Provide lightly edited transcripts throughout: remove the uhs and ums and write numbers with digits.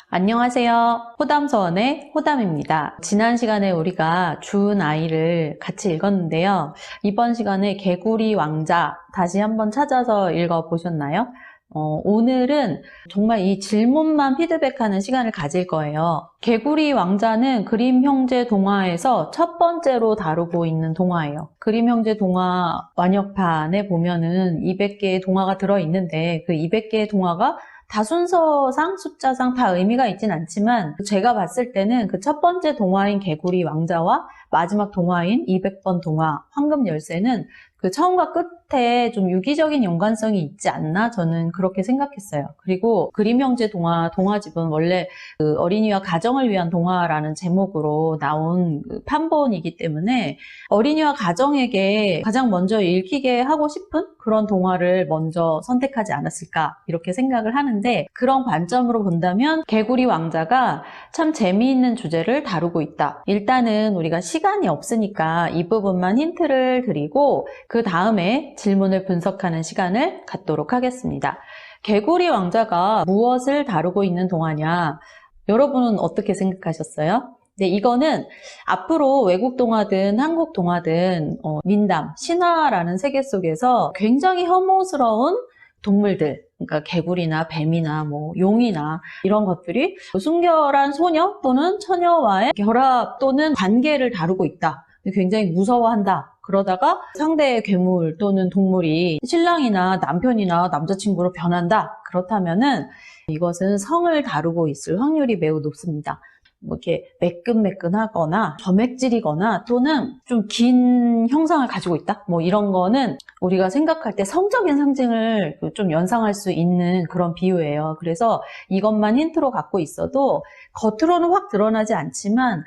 안녕하세요. 호담서원의 호담입니다. 지난 시간에 우리가 주은 아이를 같이 읽었는데요. 이번 시간에 개구리 왕자 다시 한번 찾아서 읽어보셨나요? 오늘은 정말 이 질문만 피드백하는 시간을 가질 거예요. 개구리 왕자는 그림 형제 동화에서 첫 번째로 다루고 있는 동화예요. 그림 형제 동화 완역판에 보면은 200개의 동화가 들어있는데 그 200개의 동화가 다 순서상, 숫자상 다 의미가 있진 않지만 제가 봤을 때는 그 첫 번째 동화인 개구리 왕자와 마지막 동화인 200번 동화 황금 열쇠는 그 처음과 끝에 좀 유기적인 연관성이 있지 않나 저는 그렇게 생각했어요. 그리고 그림 형제 동화집은 원래 그 어린이와 가정을 위한 동화라는 제목으로 나온 그 판본이기 때문에 어린이와 가정에게 가장 먼저 읽히게 하고 싶은 그런 동화를 먼저 선택하지 않았을까 이렇게 생각을 하는데, 그런 관점으로 본다면 개구리 왕자가 참 재미있는 주제를 다루고 있다. 일단은 우리가 시간이 없으니까 이 부분만 힌트를 드리고 그 다음에 질문을 분석하는 시간을 갖도록 하겠습니다. 개구리 왕자가 무엇을 다루고 있는 동화냐? 여러분은 어떻게 생각하셨어요? 네, 이거는 앞으로 외국 동화든 한국 동화든 민담, 신화라는 세계 속에서 굉장히 혐오스러운 동물들, 그러니까 개구리나 뱀이나 뭐 용이나 이런 것들이 순결한 소녀 또는 처녀와의 결합 또는 관계를 다루고 있다. 굉장히 무서워한다. 그러다가 상대의 괴물 또는 동물이 신랑이나 남편이나 남자친구로 변한다. 그렇다면은 이것은 성을 다루고 있을 확률이 매우 높습니다. 뭐 이렇게 매끈매끈하거나 점액질이거나 또는 좀 긴 형상을 가지고 있다? 뭐 이런 거는 우리가 생각할 때 성적인 상징을 좀 연상할 수 있는 그런 비유예요. 그래서 이것만 힌트로 갖고 있어도 겉으로는 확 드러나지 않지만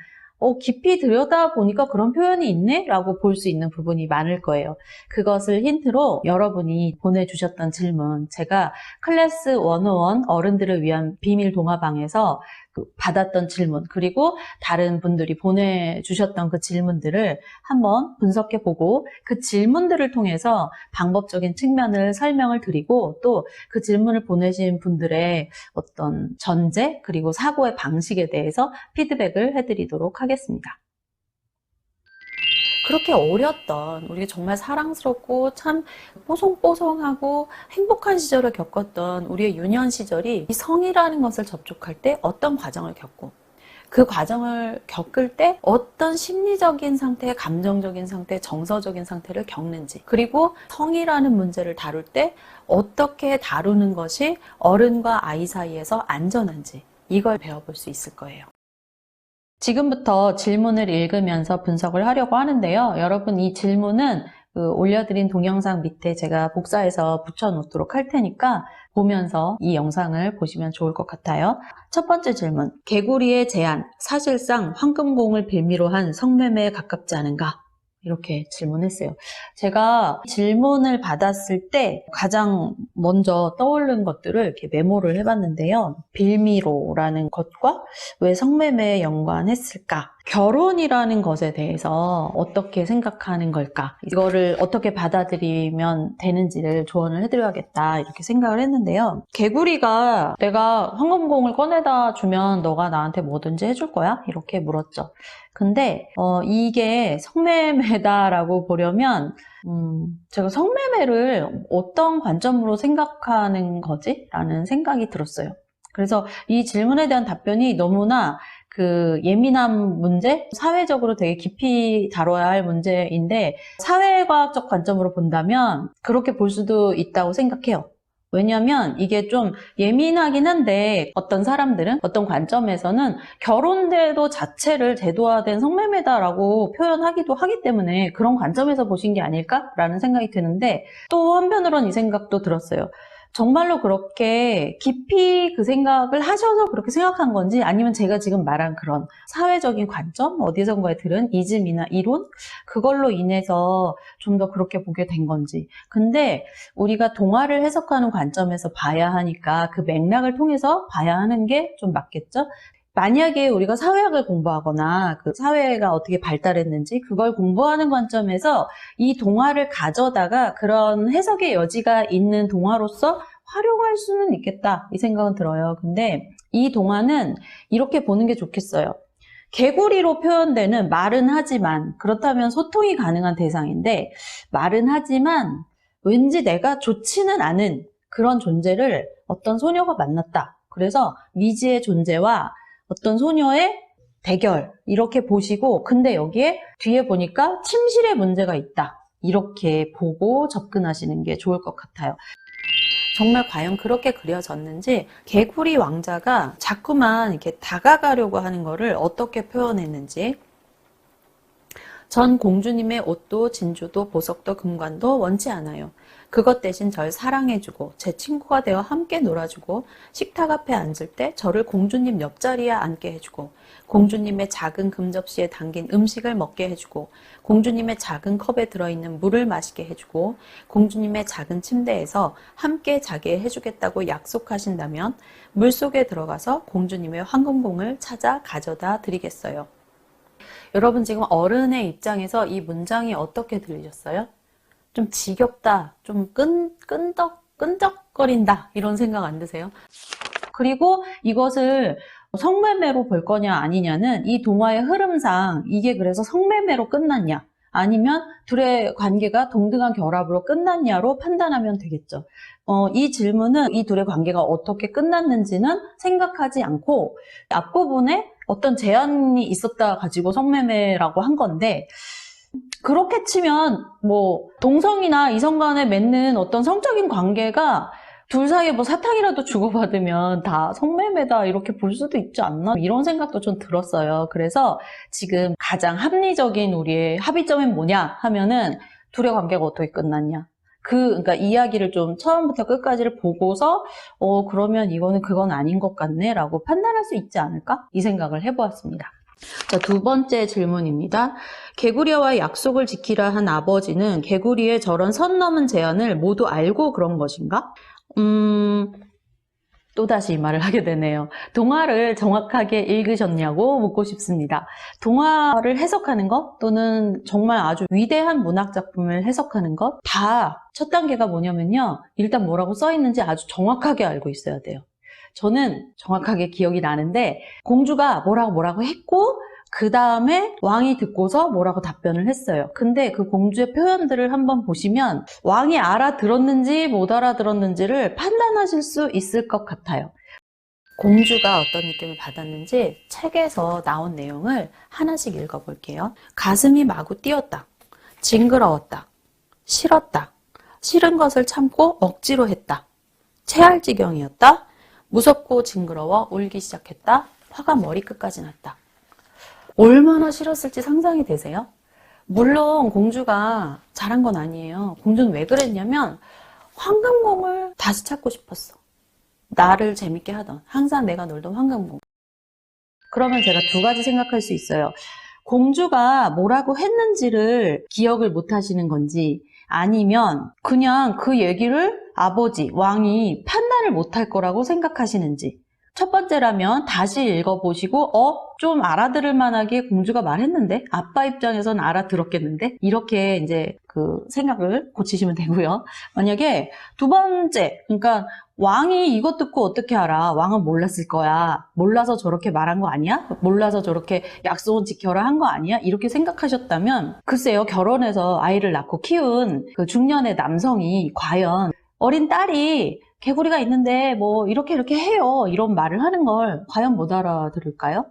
깊이 들여다보니까 그런 표현이 있네? 라고 볼 수 있는 부분이 많을 거예요. 그것을 힌트로 여러분이 보내주셨던 질문, 제가 클래스 101 어른들을 위한 비밀 동화방에서 받았던 질문, 그리고 다른 분들이 보내주셨던 그 질문들을 한번 분석해보고 그 질문들을 통해서 방법적인 측면을 설명을 드리고 또 그 질문을 보내신 분들의 어떤 전제 그리고 사고의 방식에 대해서 피드백을 해드리도록 하겠습니다. 그렇게 어렸던, 우리가 정말 사랑스럽고 참 뽀송뽀송하고 행복한 시절을 겪었던 우리의 유년 시절이 이 성이라는 것을 접촉할 때 어떤 과정을 겪고 그 과정을 겪을 때 어떤 심리적인 상태, 감정적인 상태, 정서적인 상태를 겪는지, 그리고 성이라는 문제를 다룰 때 어떻게 다루는 것이 어른과 아이 사이에서 안전한지, 이걸 배워볼 수 있을 거예요. 지금부터 질문을 읽으면서 분석을 하려고 하는데요. 여러분, 이 질문은 올려드린 동영상 밑에 제가 복사해서 붙여놓도록 할 테니까 보면서 이 영상을 보시면 좋을 것 같아요. 첫 번째 질문, 개구리의 제안, 사실상 황금공을 빌미로 한 성매매에 가깝지 않은가? 이렇게 질문했어요. 제가 질문을 받았을 때 가장 먼저 떠오른 것들을 이렇게 메모를 해봤는데요. 빌미로라는 것과 왜 성매매에 연관했을까? 결혼이라는 것에 대해서 어떻게 생각하는 걸까? 이거를 어떻게 받아들이면 되는지를 조언을 해드려야겠다 이렇게 생각을 했는데요. 개구리가 내가 황금공을 꺼내다 주면 너가 나한테 뭐든지 해줄 거야? 이렇게 물었죠. 근데 이게 성매매다라고 보려면 제가 성매매를 어떤 관점으로 생각하는 거지? 라는 생각이 들었어요. 그래서 이 질문에 대한 답변이 너무나 예민한 문제, 사회적으로 되게 깊이 다뤄야 할 문제인데 사회과학적 관점으로 본다면 그렇게 볼 수도 있다고 생각해요. 왜냐하면 이게 좀 예민하긴 한데 어떤 사람들은 어떤 관점에서는 결혼제도 자체를 제도화된 성매매다라고 표현하기도 하기 때문에 그런 관점에서 보신 게 아닐까라는 생각이 드는데, 또 한편으로는 이 생각도 들었어요. 정말로 그렇게 깊이 그 생각을 하셔서 그렇게 생각한 건지, 아니면 제가 지금 말한 그런 사회적인 관점, 어디선가에 들은 이즘이나 이론, 그걸로 인해서 좀 더 그렇게 보게 된 건지. 근데 우리가 동화를 해석하는 관점에서 봐야 하니까 그 맥락을 통해서 봐야 하는 게 좀 맞겠죠? 만약에 우리가 사회학을 공부하거나 그 사회가 어떻게 발달했는지 그걸 공부하는 관점에서 이 동화를 가져다가 그런 해석의 여지가 있는 동화로서 활용할 수는 있겠다 이 생각은 들어요. 근데 이 동화는 이렇게 보는 게 좋겠어요. 개구리로 표현되는 말은 하지만, 그렇다면 소통이 가능한 대상인데 말은 하지만 왠지 내가 좋지는 않은 그런 존재를 어떤 소녀가 만났다. 그래서 미지의 존재와 어떤 소녀의 대결 이렇게 보시고, 근데 여기에 뒤에 보니까 침실에 문제가 있다. 이렇게 보고 접근하시는 게 좋을 것 같아요. 정말 과연 그렇게 그려졌는지, 개구리 왕자가 자꾸만 이렇게 다가가려고 하는 거를 어떻게 표현했는지. 전 공주님의 옷도 진주도 보석도 금관도 원치 않아요. 그것 대신 절 사랑해주고 제 친구가 되어 함께 놀아주고 식탁 앞에 앉을 때 저를 공주님 옆자리에 앉게 해주고 공주님의 작은 금접시에 담긴 음식을 먹게 해주고 공주님의 작은 컵에 들어있는 물을 마시게 해주고 공주님의 작은 침대에서 함께 자게 해주겠다고 약속하신다면 물속에 들어가서 공주님의 황금봉을 찾아 가져다 드리겠어요. 여러분 지금 어른의 입장에서 이 문장이 어떻게 들리셨어요? 좀 지겹다, 좀 끈적거린다 이런 생각 안 드세요? 그리고 이것을 성매매로 볼 거냐 아니냐는 이 동화의 흐름상 이게 그래서 성매매로 끝났냐 아니면 둘의 관계가 동등한 결합으로 끝났냐로 판단하면 되겠죠. 이 질문은 이 둘의 관계가 어떻게 끝났는지는 생각하지 않고 앞부분에 어떤 제한이 있었다 가지고 성매매라고 한 건데, 그렇게 치면 뭐 동성이나 이성 간에 맺는 어떤 성적인 관계가 둘 사이에 뭐 사탕이라도 주고받으면 다 성매매다 이렇게 볼 수도 있지 않나? 이런 생각도 좀 들었어요. 그래서 지금 가장 합리적인 우리의 합의점은 뭐냐 하면은 둘의 관계가 어떻게 끝났냐. 그러니까 이야기를 좀 처음부터 끝까지를 보고서 그러면 이거는 그건 아닌 것 같네 라고 판단할 수 있지 않을까? 이 생각을 해보았습니다. 자, 두 번째 질문입니다. 개구리와의 약속을 지키라 한 아버지는 개구리의 저런 선 넘은 제안을 모두 알고 그런 것인가? 또다시 이 말을 하게 되네요. 동화를 정확하게 읽으셨냐고 묻고 싶습니다. 동화를 해석하는 것 또는 정말 아주 위대한 문학작품을 해석하는 것 다 첫 단계가 뭐냐면요. 일단 뭐라고 써 있는지 아주 정확하게 알고 있어야 돼요. 저는 정확하게 기억이 나는데 공주가 뭐라고 했고 그 다음에 왕이 듣고서 뭐라고 답변을 했어요. 근데 그 공주의 표현들을 한번 보시면 왕이 알아들었는지 못 알아들었는지를 판단하실 수 있을 것 같아요. 공주가 어떤 느낌을 받았는지 책에서 나온 내용을 하나씩 읽어볼게요. 가슴이 마구 뛰었다. 징그러웠다. 싫었다. 싫은 것을 참고 억지로 했다. 체할 지경이었다. 무섭고 징그러워 울기 시작했다. 화가 머리끝까지 났다. 얼마나 싫었을지 상상이 되세요? 물론 공주가 잘한 건 아니에요. 공주는 왜 그랬냐면 황금공을 다시 찾고 싶었어. 나를 재밌게 하던, 항상 내가 놀던 황금공. 그러면 제가 두 가지 생각할 수 있어요. 공주가 뭐라고 했는지를 기억을 못 하시는 건지, 아니면 그냥 그 얘기를 아버지, 왕이 판단을 못 할 거라고 생각하시는지. 첫 번째라면 다시 읽어보시고 좀 알아들을 만하게 공주가 말했는데 아빠 입장에선 알아들었겠는데 이렇게 이제 그 생각을 고치시면 되고요. 만약에 두 번째, 그러니까 왕이 이것 듣고 어떻게 알아? 왕은 몰랐을 거야. 몰라서 저렇게 말한 거 아니야? 몰라서 저렇게 약속은 지켜라 한 거 아니야? 이렇게 생각하셨다면 글쎄요, 결혼해서 아이를 낳고 키운 그 중년의 남성이 과연 어린 딸이 개구리가 있는데 뭐 이렇게 해요 이런 말을 하는 걸 과연 못 알아들을까요?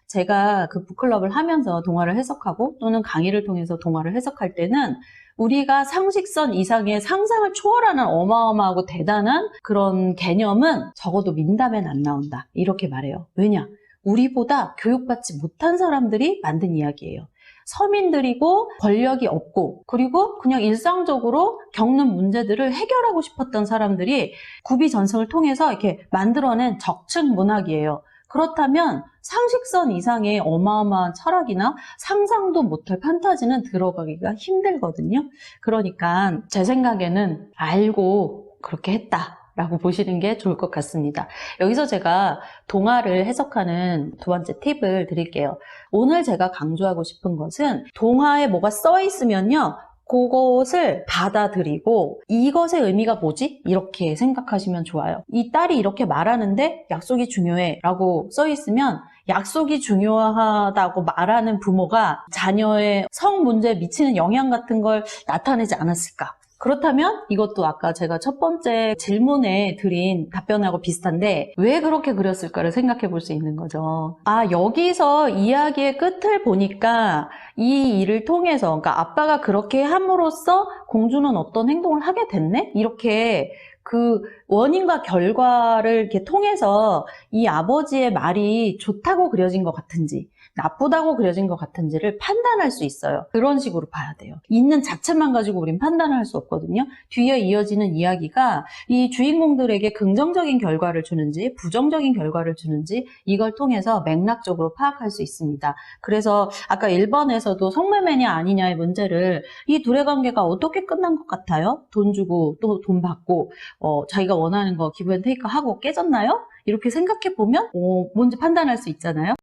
제가 그 북클럽을 하면서 동화를 해석하고 또는 강의를 통해서 동화를 해석할 때는 우리가 상식선 이상의 상상을 초월하는 어마어마하고 대단한 그런 개념은 적어도 민담엔 안 나온다 이렇게 말해요. 왜냐? 우리보다 교육받지 못한 사람들이 만든 이야기예요. 서민들이고 권력이 없고 그리고 그냥 일상적으로 겪는 문제들을 해결하고 싶었던 사람들이 구비전승을 통해서 이렇게 만들어낸 적층 문학이에요. 그렇다면 상식선 이상의 어마어마한 철학이나 상상도 못할 판타지는 들어가기가 힘들거든요. 그러니까 제 생각에는 알고 그렇게 했다 라고 보시는 게 좋을 것 같습니다. 여기서 제가 동화를 해석하는 두 번째 팁을 드릴게요. 오늘 제가 강조하고 싶은 것은 동화에 뭐가 써 있으면요, 그것을 받아들이고 이것의 의미가 뭐지? 이렇게 생각하시면 좋아요. 이 딸이 이렇게 말하는데 약속이 중요해 라고 써 있으면 약속이 중요하다고 말하는 부모가 자녀의 성 문제에 미치는 영향 같은 걸 나타내지 않았을까? 그렇다면 이것도 아까 제가 첫 번째 질문에 드린 답변하고 비슷한데 왜 그렇게 그렸을까를 생각해 볼 수 있는 거죠. 아, 여기서 이야기의 끝을 보니까 이 일을 통해서 그러니까 아빠가 그렇게 함으로써 공주는 어떤 행동을 하게 됐네? 이렇게 그 원인과 결과를 이렇게 통해서 이 아버지의 말이 좋다고 그려진 것 같은지 나쁘다고 그려진 것 같은지를 판단할 수 있어요. 그런 식으로 봐야 돼요. 있는 자체만 가지고 우린 판단을 할 수 없거든요. 뒤에 이어지는 이야기가 이 주인공들에게 긍정적인 결과를 주는지 부정적인 결과를 주는지 이걸 통해서 맥락적으로 파악할 수 있습니다. 그래서 아까 1번에서도 성매매냐 아니냐의 문제를 이 둘의 관계가 어떻게 끝난 것 같아요? 돈 주고 또 돈 받고 자기가 원하는 거 기브앤테이크 하고 깨졌나요? 이렇게 생각해보면 뭔지 판단할 수 있잖아요.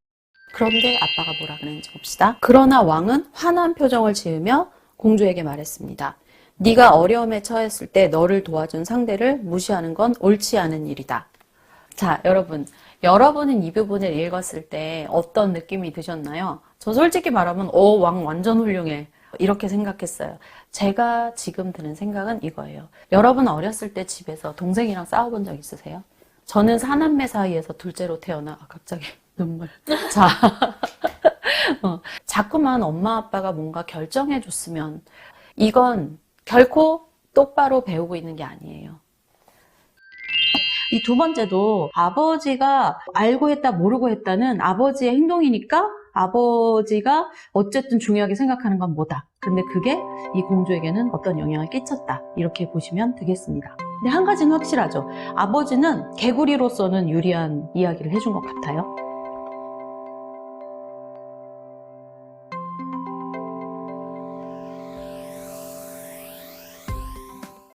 그런데 아빠가 뭐라 그랬는지 봅시다. 그러나 왕은 환한 표정을 지으며 공주에게 말했습니다. 네가 어려움에 처했을 때 너를 도와준 상대를 무시하는 건 옳지 않은 일이다. 자, 여러분은 이 부분을 읽었을 때 어떤 느낌이 드셨나요? 저 솔직히 말하면 왕 완전 훌륭해. 이렇게 생각했어요. 제가 지금 드는 생각은 이거예요. 여러분 어렸을 때 집에서 동생이랑 싸워본 적 있으세요? 저는 사남매 사이에서 둘째로 태어나 갑자기 눈물. 자, 자꾸만 엄마 아빠가 뭔가 결정해 줬으면 이건 결코 똑바로 배우고 있는 게 아니에요. 이 두 번째도 아버지가 알고 했다 모르고 했다는 아버지의 행동이니까 아버지가 어쨌든 중요하게 생각하는 건 뭐다. 근데 그게 이 공주에게는 어떤 영향을 끼쳤다. 이렇게 보시면 되겠습니다. 근데 한 가지는 확실하죠. 아버지는 개구리로서는 유리한 이야기를 해준 것 같아요.